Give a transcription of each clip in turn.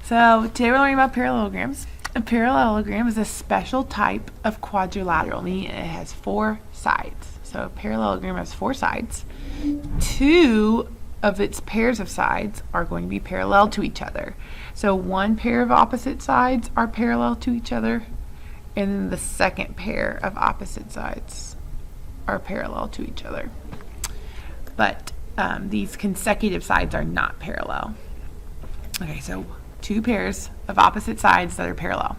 So today we're learning about parallelograms. A parallelogram is a special type of quadrilateral, meaning it has four sides. So a parallelogram has four sides. Two of its pairs of sides are going to be parallel to each other. So one pair of opposite sides are parallel to each other, and then the second pair of opposite sides are parallel to each other. But these consecutive sides are not parallel. Okay, so two pairs of opposite sides that are parallel.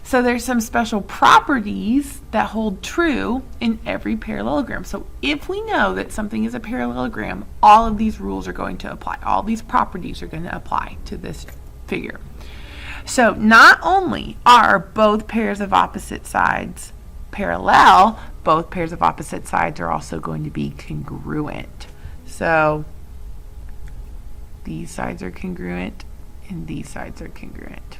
So there's some special properties that hold true in every parallelogram. So if we know that something is a parallelogram, all of these rules are going to apply. All these properties are going to apply to this figure. So not only are both pairs of opposite sides parallel, both pairs of opposite sides are also going to be congruent. So these sides are congruent and these sides are congruent.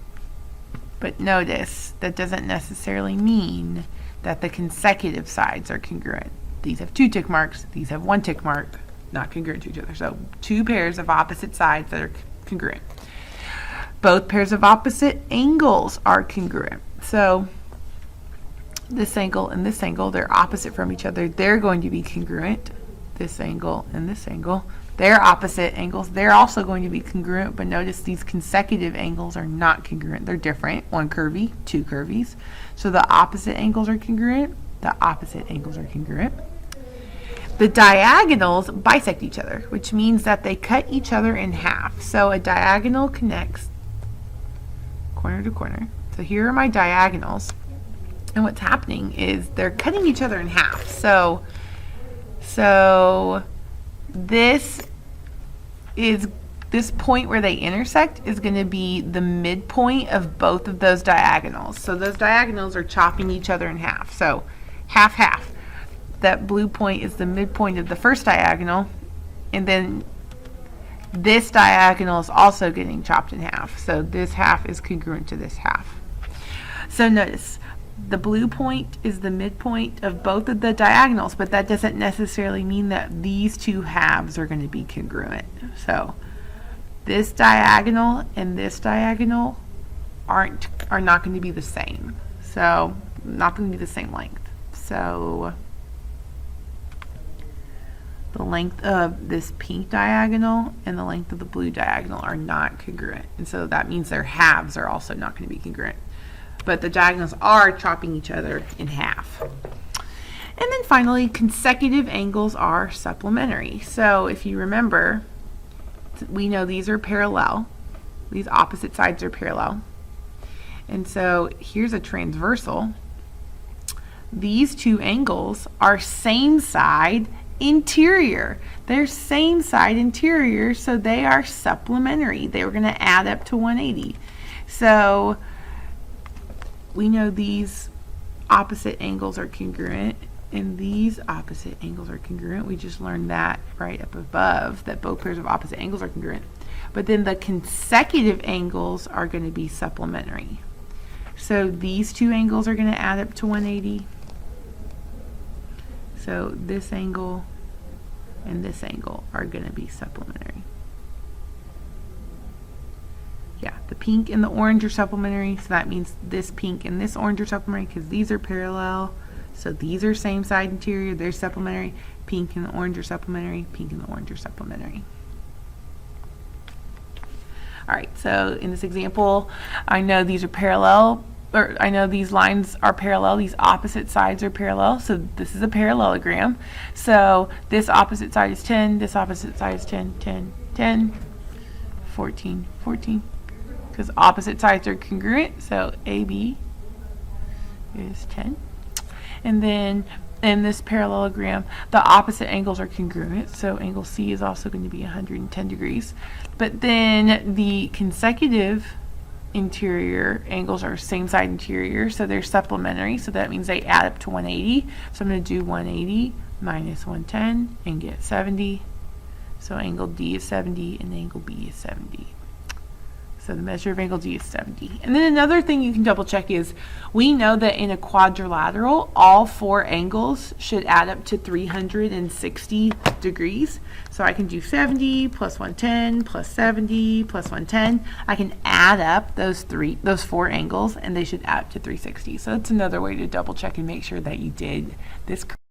But notice that doesn't necessarily mean that the consecutive sides are congruent. These have two tick marks, these have one tick mark, not congruent to each other. So two pairs of opposite sides that are congruent. Both pairs of opposite angles are congruent. So this angle and this angle, they're opposite from each other. They're going to be congruent. This angle and this angle, they're opposite angles. They're also going to be congruent, but notice these consecutive angles are not congruent. They're different. One curvy, two curvies. So the opposite angles are congruent. The opposite angles are congruent. The diagonals bisect each other, which means that they cut each other in half. So a diagonal connects corner to corner. So here are my diagonals. And what's happening is they're cutting each other in half. So this point where they intersect is going to be the midpoint of both of those diagonals. So those diagonals are chopping each other in half. So half, half. That blue point is the midpoint of the first diagonal, and then this diagonal is also getting chopped in half. So this half is congruent to this half. So notice, the blue point is the midpoint of both of the diagonals, but that doesn't necessarily mean that these two halves are going to be congruent. So this diagonal and this diagonal are not going to be the same. So not going to be the same length. So the length of this pink diagonal and the length of the blue diagonal are not congruent. And so that means their halves are also not going to be congruent. But the diagonals are chopping each other in half. And then finally, consecutive angles are supplementary. So if you remember, we know these are parallel. These opposite sides are parallel. And so here's a transversal. These two angles are same side interior. They're same side interior, so they are supplementary. They were going to add up to 180. So we know these opposite angles are congruent and these opposite angles are congruent. We just learned that right up above, that both pairs of opposite angles are congruent. But then the consecutive angles are going to be supplementary. So these two angles are going to add up to 180. So this angle and this angle are going to be supplementary. Yeah, the pink and the orange are supplementary, so that means this pink and this orange are supplementary because these are parallel. So these are same side interior, they're supplementary. Pink and the orange are supplementary, pink and the orange are supplementary. All right, so in this example, I know these are parallel, or I know these lines are parallel, these opposite sides are parallel, so this is a parallelogram. So this opposite side is 10, this opposite side is 10, 10, 10, 14, 14. Because opposite sides are congruent, so AB is 10. And then in this parallelogram, the opposite angles are congruent, so angle C is also going to be 110 degrees. But then the consecutive interior angles are same side interior, so they're supplementary, so that means they add up to 180. So I'm going to do 180 minus 110 and get 70. So angle D is 70 and angle B is 70. So the measure of angle D is 70. And then another thing you can double check is we know that in a quadrilateral, all 4 angles should add up to 360 degrees. So I can do 70 plus 110 plus 70 plus 110. I can add up those 4 angles and they should add up to 360. So that's another way to double check and make sure that you did this correctly.